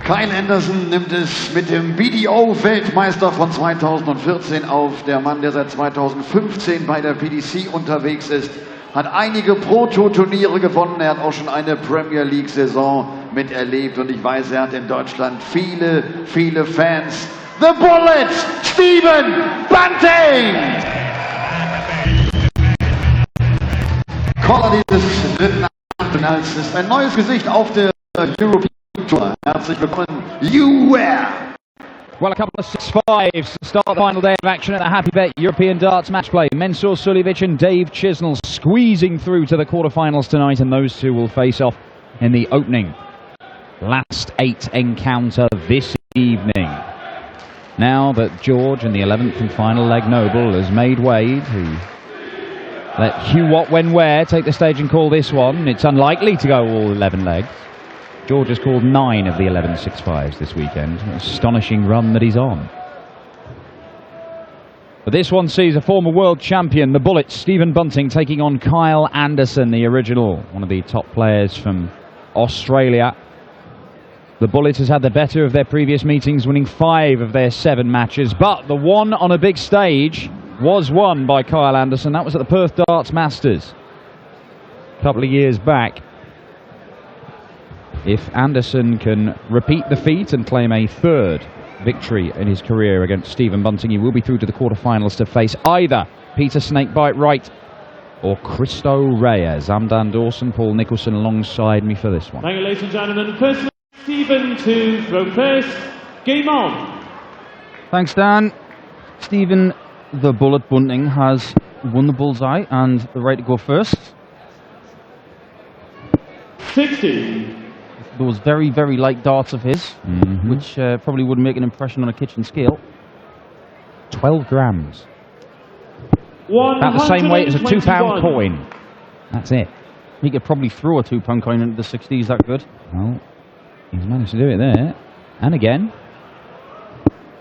K.Anderson nimmt es mit dem BDO-Weltmeister von 2014 auf. Der Mann, der seit 2015 bei der PDC unterwegs ist, hat einige Proto-Turniere gewonnen. Er hat auch schon eine Premier League-Saison miterlebt. Und ich weiß, er hat in Deutschland viele, viele Fans. The Bullet, Stephen Bunting! Caller dieses dritten Achtelfinals ist ein neues Gesicht auf der European Tour. Herzlich willkommen, You Wear! Well, a couple of 6-5s to start the final day of action at the Happy Bet European Darts Matchplay. Mensur Suljevic and Dave Chisnell squeezing through to the quarterfinals tonight, and those two will face off in the opening last 8 encounter this evening. Now that George in the 11th and final leg Noble has made way to let Hugh Watt when where take the stage and call this one. It's unlikely to go all 11 legs. George has called 9 of the 11 6-5s this weekend. An astonishing run that he's on. But this one sees a former world champion, the Bullet, Stephen Bunting, taking on K.Anderson, the original, one of the top players from Australia. The Bullet has had the better of their previous meetings, winning 5 of their 7 matches. But the one on a big stage was won by K.Anderson. That was at the Perth Darts Masters a couple of years back. If Anderson can repeat the feat and claim a 3rd victory in his career against Stephen Bunting, he will be through to the quarterfinals to face either Peter Snakebite Wright or Christo Reyes. I'm Dan Dawson, Paul Nicholson alongside me for this one. Thank you, ladies and gentlemen. First, Stephen to throw first. Game on. Thanks, Dan. Stephen the Bullet Bunting has won the bullseye and the right to go first. 60. Those very, very light darts of his, which probably wouldn't make an impression on a kitchen scale. 12 grams. About the same weight as a £2 coin. That's it. He could probably throw a £2 coin into the 60s, that good. Well, he's managed to do it there. And again.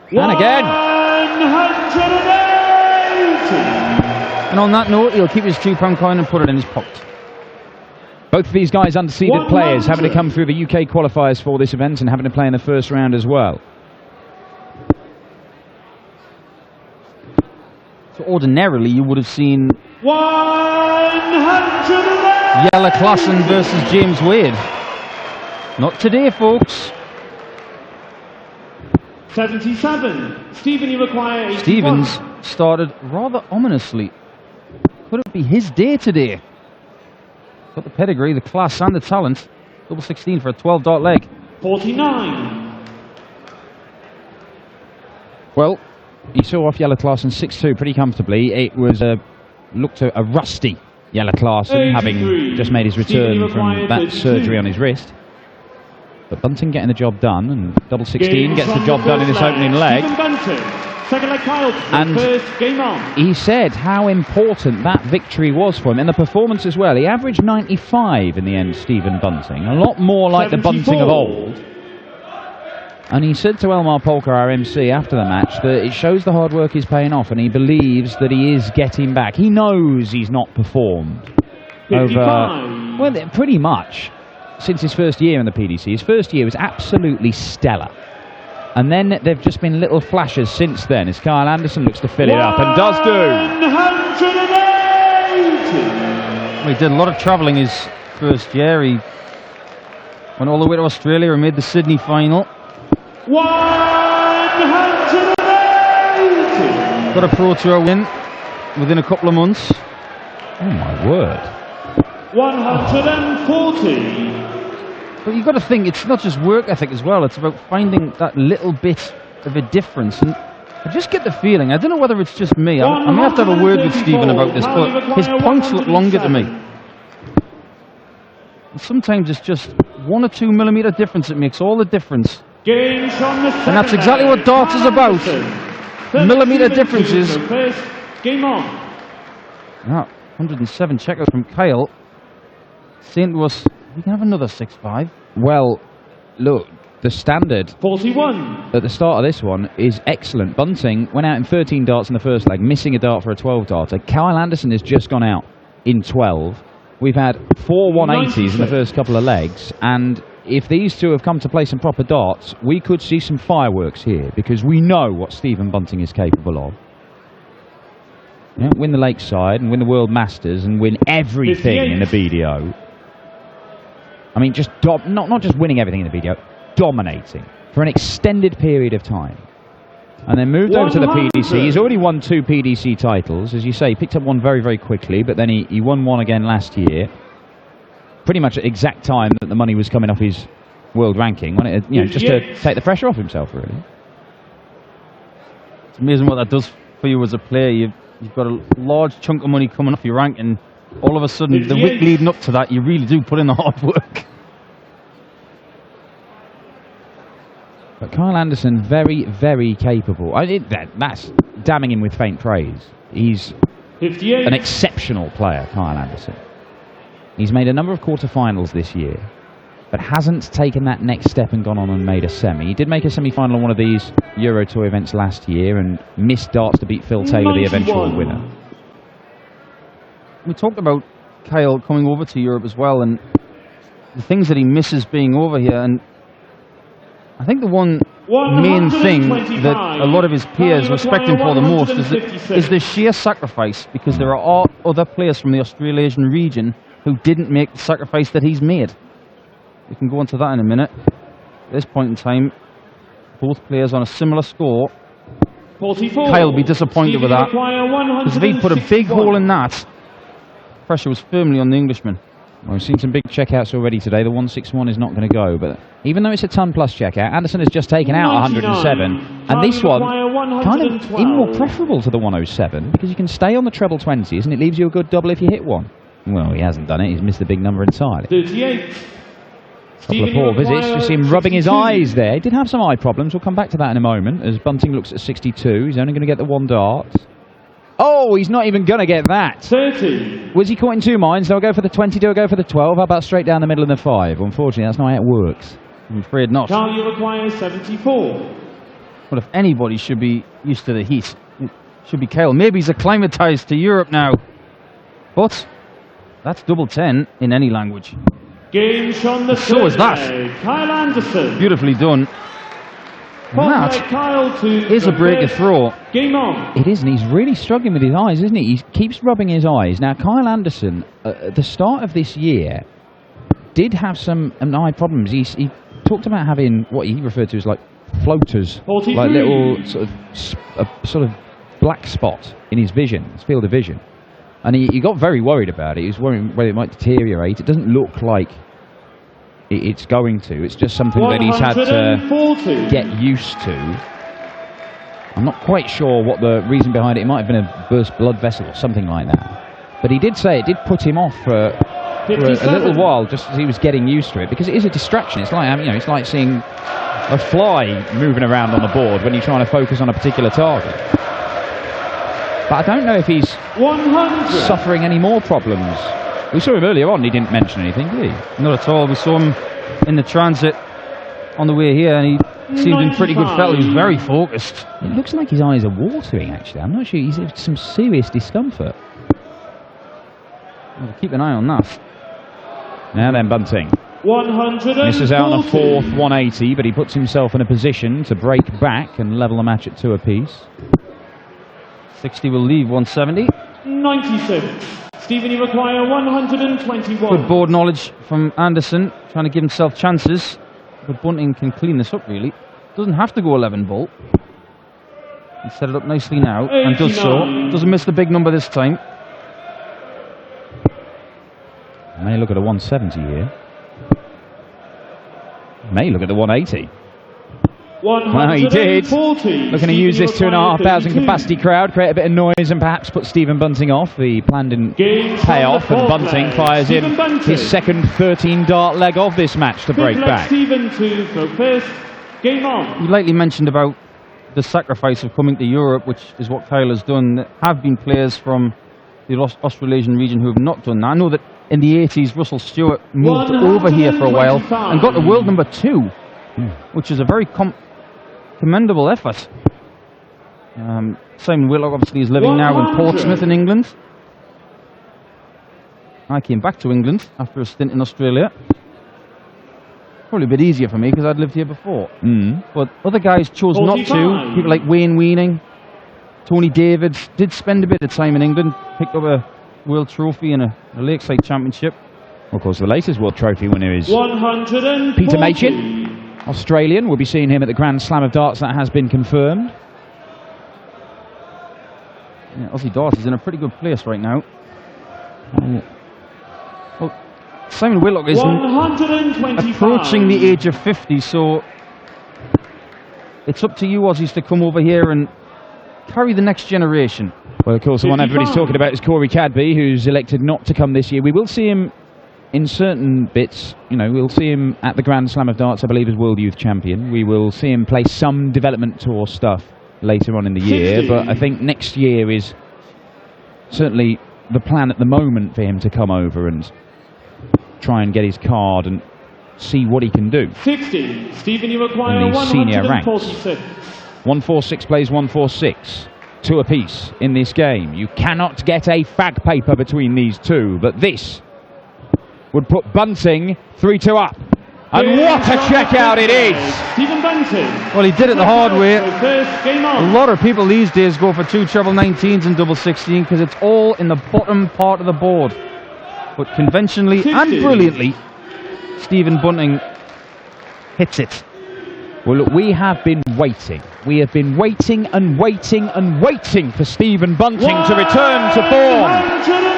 And again! 180! And on that note, he'll keep his £2 coin and put it in his pocket. Both of these guys unseeded players having to come through the UK qualifiers for this event and having to play in the first round as well. So ordinarily you would have seen 100 Jelle Klassen versus James Wade. Not today, folks. 77. Stephen, you require 81. Stevens started rather ominously. Could it be his day today? Got the pedigree, the class and the talent. Double 16 for a 12-dart leg. 49. Well, he saw off Jelle Klassen 6-2 pretty comfortably. It was looked a rusty Jelle Klassen, having just made his return from that surgery on his wrist. But Bunting getting the job done, and double 16 gets the job done in this opening leg. Second leg Kyle, and first game on. He said how important that victory was for him, and the performance as well. He averaged 95 in the end, Stephen Bunting. A lot more like 74. The Bunting of old. And he said to Elmar Polka, our MC, after the match, that it shows the hard work is paying off, and he believes that he is getting back. He knows he's not performed 55. over, well, pretty much since his first year in the PDC. His first year was absolutely stellar. And then there've just been little flashes since then as K.Anderson looks to fill it up and does do. 180. He did a lot of travelling his first year. He went all the way to Australia and made the Sydney final. 180. Got a Pro Tour win within a couple of months. Oh my word. 140. But you've got to think, it's not just work ethic as well, it's about finding that little bit of a difference. And I just get the feeling, I don't know whether it's just me, I may have to have a word with Stephen about this, but his points look longer to me. And sometimes it's just 1 or 2 millimetre difference that makes all the difference. And that's exactly what darts is about. Millimetre differences. Game on. Now, 107 checkers from Kyle. Saying to us, we can have another 6-5. Well, look, the standard 41 at the start of this one is excellent. Bunting went out in 13 darts in the first leg, missing a dart for a 12-darter. K.Anderson has just gone out in 12. We've had 4 180s in the first couple of legs, and if these two have come to play some proper darts, we could see some fireworks here, because we know what Stephen Bunting is capable of. Yeah, win the Lakeside and win the World Masters and win everything in the BDO. I mean, just not just winning everything in the BDO, dominating for an extended period of time. And then moved over to the PDC. He's already won 2 PDC titles. As you say, he picked up one very, very quickly, but then he won one again last year. Pretty much at the exact time that the money was coming off his world ranking, just to take the pressure off himself, really. It's amazing what that does for you as a player. You've got a large chunk of money coming off your rank, and all of a sudden, the week leading up to that, you really do put in the hard work. But K.Anderson, very, very capable. That's damning him with faint praise. He's an exceptional player, K.Anderson. He's made a number of quarterfinals this year, but hasn't taken that next step and gone on and made a semi. He did make a semi-final on one of these Euro Tour events last year and missed darts to beat Phil Taylor, the eventual winner. We talked about Kyle coming over to Europe as well, and the things that he misses being over here, and I think the one main thing that a lot of his peers respect him for the most is the sheer sacrifice, because there are other players from the Australasian region who didn't make the sacrifice that he's made. We can go into that in a minute. At this point in time, both players on a similar score. 44. Kyle will be disappointed with that, because if he put a big hole in that, pressure was firmly on the Englishman. Well, we've seen some big checkouts already today. The 161 is not going to go, but even though it's a ton plus checkout, Anderson has just taken out 107, and this one kind of even more preferable to the 107, because you can stay on the treble 20s and it leaves you a good double if you hit one. Well, he hasn't done it. He's missed the big number entirely. 38. Couple of poor visits. You see him rubbing his eyes there. He did have some eye problems. We'll come back to that in a moment, as Bunting looks at 62. He's only going to get the 1 dart. Oh, he's not even going to get that. 30. Was he caught in 2 minds? Do I go for the 20? Do I go for the 12? How about straight down the middle of the 5? Unfortunately, that's not how it works. I'm afraid not. Carl, you require 74. Well, if anybody should be used to the heat, it should be Kyle. Maybe he's acclimatised to Europe now. But that's double 10 in any language. Game on the so is that. K.Anderson. Beautifully done. And that is a break of throw. Game on. It is, and he's really struggling with his eyes, isn't he? He keeps rubbing his eyes. Now, K.Anderson, at the start of this year, did have some eye problems. He talked about having what he referred to as like floaters, 43. like little sort of black spot in his vision, his field of vision. And he got very worried about it. He was worried whether it might deteriorate. It doesn't look like it's going to. It's just something that he's had to get used to. I'm not quite sure what the reason behind it. It might have been a burst blood vessel or something like that. But he did say it did put him off for a little while, just as he was getting used to it, because it is a distraction. It's like, it's like seeing a fly moving around on the board when you're trying to focus on a particular target. But I don't know if he's suffering any more problems. We saw him earlier on, he didn't mention anything, did he? Not at all. We saw him in the transit on the way here, and he seemed in pretty good fettle. He was very focused. It looks like his eyes are watering, actually. I'm not sure. He's in some serious discomfort. We'll keep an eye on that. Now then, Bunting. 140. Misses out on a 4th 180, but he puts himself in a position to break back and level the match at 2 apiece. 60 will leave 170. 96. Stephen, you require 121. Good board knowledge from Anderson, trying to give himself chances. But Bunting can clean this up, really. Doesn't have to go 11 ball. He set it up nicely now, 89. And does so. Doesn't miss the big number this time. May look at a 170 here. May look at the 180. Well, he did. Looking to use this 2,500 capacity crowd, create a bit of noise and perhaps put Stephen Bunting off. The plan didn't pay off, and Bunting fires in his second 13-dart leg of this match to break back. Stephen to throw first. Game on. You lightly mentioned about the sacrifice of coming to Europe, which is what Kyle has done. There have been players from the Australasian region who have not done that. I know that in the 80s, Russell Stewart moved over here for a while and got the world number 2, which is a very commendable effort. Simon Whitlock obviously is living now in Portsmouth in England. I came back to England after a stint in Australia. Probably a bit easier for me because I'd lived here before. But other guys chose not to. People like Wayne Weaning, Tony Davids did spend a bit of time in England, picked up a World Trophy and a Lakeside Championship. Of course, the latest World Trophy winner is 140. Peter Machin, Australian. We'll be seeing him at the Grand Slam of Darts. That has been confirmed. Yeah, Aussie Darts is in a pretty good place right now. Well, Simon Whitlock is approaching the age of 50, so it's up to you Aussies to come over here and carry the next generation. Well, of course, the one everybody's talking about is Corey Cadby, who's elected not to come this year. We will see him in certain bits. You know, we'll see him at the Grand Slam of Darts, I believe, as World Youth Champion. We will see him play some development tour stuff later on in the year, but I think next year is certainly the plan at the moment for him to come over and try and get his card and see what he can do. 60. Stephen, you acquire in these senior ranks. 146. 146 plays 146. 2 apiece in this game. You cannot get a fag paper between these two, but this would put Bunting 3-2 up. And what a checkout it is! Stephen Bunting. Well, he did it the hard way. A lot of people these days go for 2 treble 19s and double 16 because it's all in the bottom part of the board. But conventionally and brilliantly, Stephen Bunting hits it. Well, look, we have been waiting. We have been waiting and waiting and waiting for Stephen Bunting to return to form.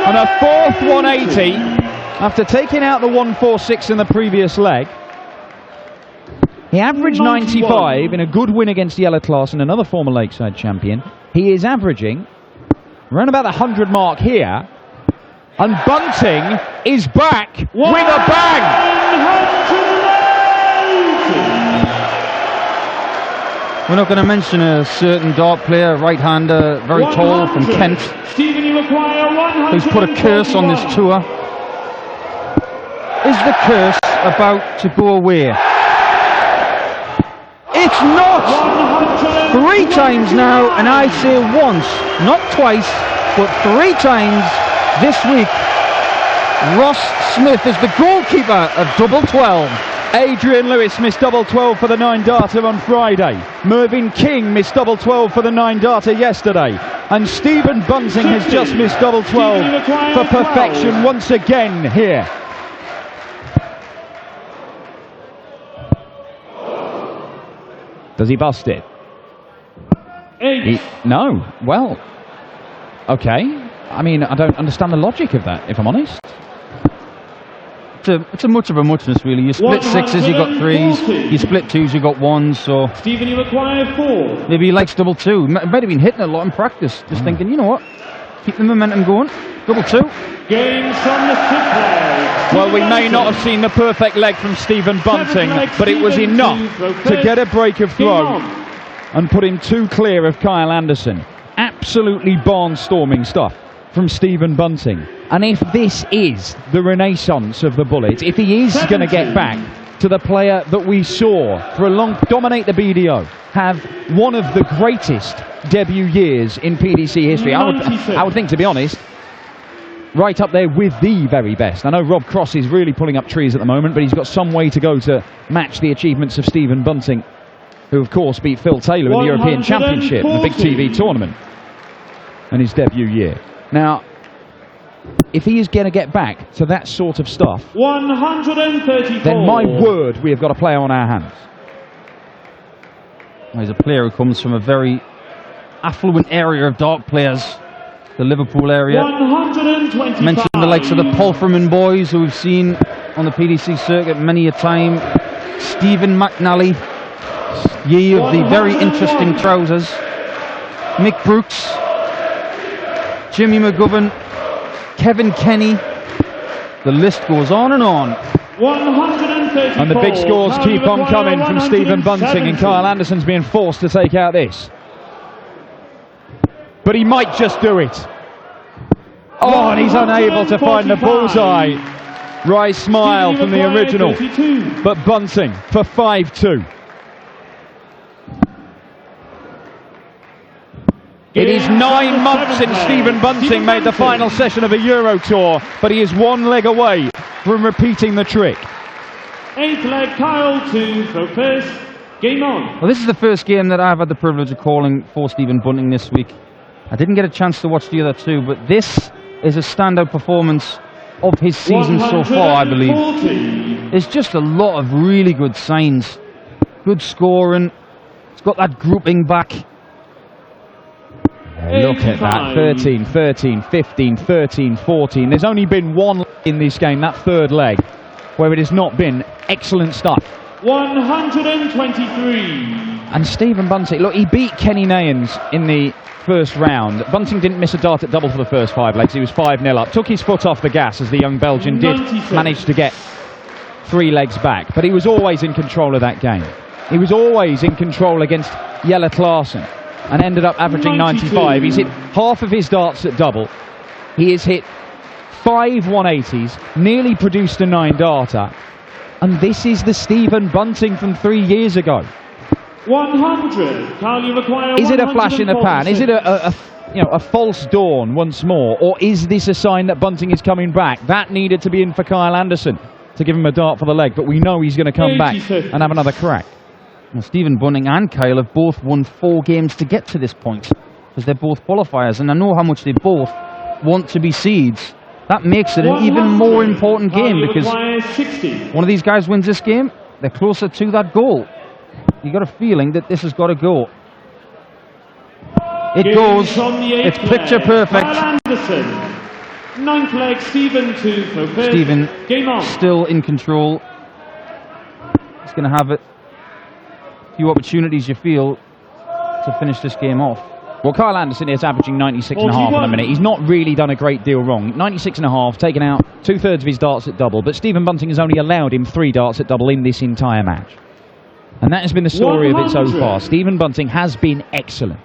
And a fourth 180 after taking out the 146 in the previous leg. He averaged 95 in a good win against Yellow Class and another former Lakeside champion. He is averaging around about the 100 mark here. And Bunting is back with a bang! We're not going to mention a certain dart player, right-hander, very tall, from Kent, who's put a curse on this tour. Is the curse about to go away? It's not! 3 times now, and I say once, not twice, but 3 times this week. Ross Smith is the goalkeeper of double 12. Adrian Lewis missed double 12 for the 9-darter on Friday. Mervyn King missed double 12 for the 9-darter yesterday. And Stephen Bunting has just missed double 12 for perfection once again here. Does he bust it? No. Well, okay. I mean, I don't understand the logic of that, if I'm honest. It's a much of a muchness, really. You split 6s, you got 3s. You split 2s, you got 1s. So Stephen, you acquire 4. Maybe he likes double 2. Might have been hitting it a lot in practice. Just thinking, you know what? Keep the momentum going. Double 2. Games from the 6th leg. Well, we may not have seen the perfect leg from Stephen Bunting, but it was enough to get a break of throw and put him 2 clear of K.Anderson. Absolutely barnstorming stuff from Stephen Bunting. And if this is the renaissance of the bullet, if he is going to get back to the player that we saw for a long, dominate the BDO, have one of the greatest debut years in PDC history, I would think, to be honest, right up there with the very best. I know Rob Cross is really pulling up trees at the moment, but he's got some way to go to match the achievements of Stephen Bunting, who of course beat Phil Taylor in the European Championship, the big TV tournament, in his debut year. Now, if he is going to get back to that sort of stuff, 134. then my word, we have got a player on our hands. Well, he's a player who comes from a very affluent area of dart players, the Liverpool area. 125. Mentioned the likes of the Polferman boys, who we've seen on the PDC circuit many a time. Stephen McNally, ye of the very interesting trousers. Mick Brooks, Jimmy McGovern, Kevin Kenny. The list goes on and on. 134. And the big scores keep on coming from Stephen Bunting, and K.Anderson's being forced to take out this. But he might just do it. Oh, and he's unable to find the bullseye. Wry smile from the original. But Bunting for 5-2. It is 9 months since Stephen Bunting made the final session of a Euro Tour, but he is 1 leg away from repeating the trick. 8th leg, Kyle to throw first. Game on. Well, this is the first game that I've had the privilege of calling for Stephen Bunting this week. I didn't get a chance to watch the other two, but this is a standout performance of his season so far, I believe. There's just a lot of really good signs. Good scoring. It's got that grouping back. Look at that, 13, 13, 15, 13, 14. There's only been one in this game, that third leg, where it has not been excellent stuff. 123. And Stephen Bunting, look, he beat Kenny Nayans in the first round. Bunting didn't miss a dart at double for the first 5 legs. He was 5-0 up. Took his foot off the gas as the young Belgian did manage to get 3 legs back. But he was always in control of that game. He was always in control against Jelle Klaassen and ended up averaging 95. He's hit half of his darts at double. He has hit 5 180s, nearly produced a 9-darter. And this is the Stephen Bunting from 3 years ago. 100. Carl, you require. Is it a flash in the pan? Is it a false dawn once more? Or is this a sign that Bunting is coming back? That needed to be in for K.Anderson to give him a dart for the leg, but we know he's going to come back and have another crack. Well, Stephen Bunting and Kyle have both won 4 games to get to this point, because they're both qualifiers, and I know how much they both want to be seeds. That makes it an even more important game, because one of these guys wins this game, they're closer to that goal. You got a feeling that this has got to go. It goes. It's picture perfect. K.Anderson. 9th leg, Stephen to throw first. Stephen Game on. still in control. He's going to have a few opportunities, you feel, to finish this game off. Well, K.Anderson is averaging 96.5 at the minute. He's not really done a great deal wrong. 96.5, taken out 2/3 of his darts at double, but Stephen Bunting has only allowed him 3 darts at double in this entire match. And that has been the story of it so far. Stephen Bunting has been excellent.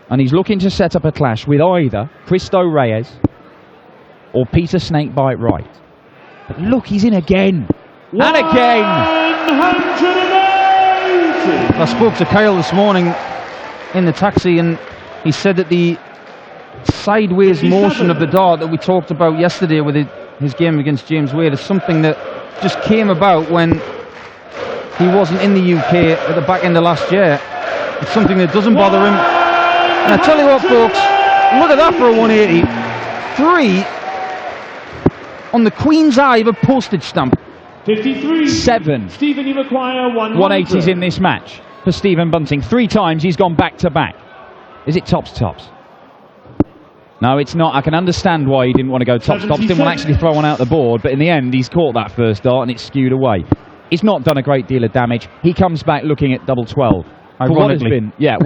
And he's looking to set up a clash with either Cristo Reyes or Peter Snakebite Wright. But look, he's in again. And again! 180. I spoke to Kyle this morning in the taxi, and he said that the sideways motion of the dart that we talked about yesterday with his game against James Wade is something that just came about when he wasn't in the UK at the back end of last year. It's something that doesn't bother him. And I tell you what, folks, look at that for a 180. 3 on the Queen's eye of a postage stamp. 53. 7 Stephen, you require 180s in this match for Stephen Bunting. 3 times he's gone back to back. Is it tops? No, it's not. I can understand why he didn't want to go tops. Didn't want to actually throw one out the board, but in the end he's caught that first dart and it's skewed away. He's not done a great deal of damage. He comes back looking at double 12. For what has been, yes,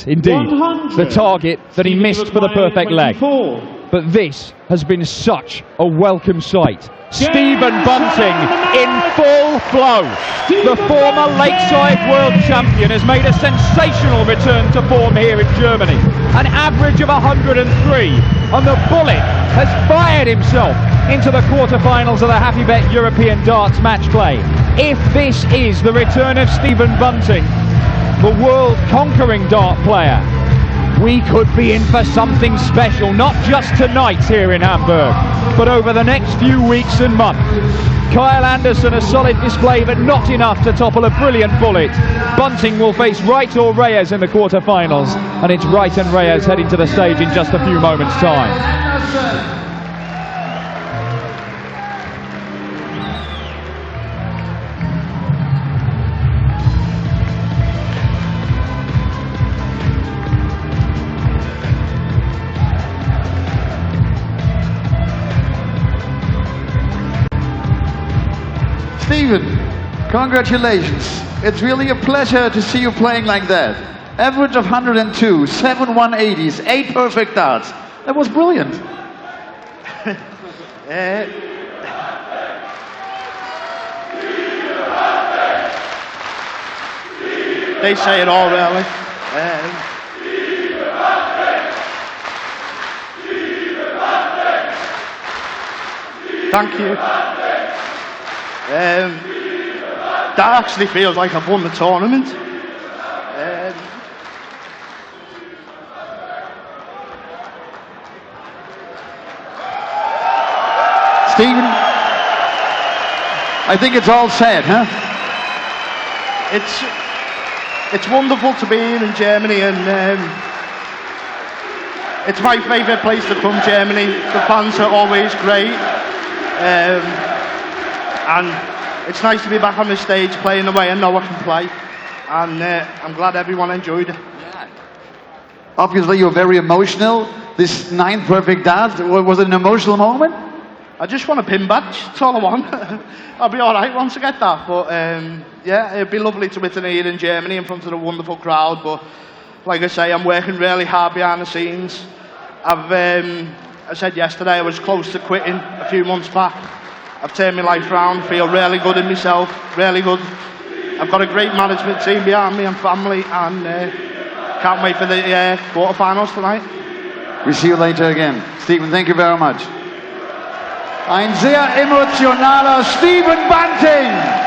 indeed, 100. the target that he missed for the perfect leg. 24. But this has been such a welcome sight. Stephen Bunting in full flow. The former Lakeside World Champion has made a sensational return to form here in Germany. An average of 103, and the bullet has fired himself into the quarterfinals of the Happy Bet European Darts Matchplay. If this is the return of Stephen Bunting, the world-conquering dart player, we could be in for something special, not just tonight here in Hamburg, but over the next few weeks and months. K.Anderson, a solid display, but not enough to topple a brilliant bullet. Bunting will face Wright or Reyes in the quarterfinals, and it's Wright and Reyes heading to the stage in just a few moments' time. Stephen, congratulations. It's really a pleasure to see you playing like that. Average of 102, 7 180s, 8 perfect darts. That was brilliant. They say it all, really. Thank you. That actually feels like I've won the tournament. I think it's all said, huh? It's wonderful to be here in Germany, and it's my favourite place to come, Germany. The fans are always great, and it's nice to be back on the stage playing the way I know I can play, and I'm glad everyone enjoyed it. Obviously, you're very emotional. This 9 perfect darts, was it an emotional moment? I just want a pin badge, that's all I want. I'll be alright once I get that, but yeah, it'd be lovely to win here in Germany in front of a wonderful crowd, but like I say, I'm working really hard behind the scenes. I said yesterday I was close to quitting a few months back. I've turned my life around, feel really good in myself, really good. I've got a great management team behind me and family, and can't wait for the quarterfinals tonight. We see you later again. Stephen, thank you very much. Ein sehr emotionaler Stephen Bunting.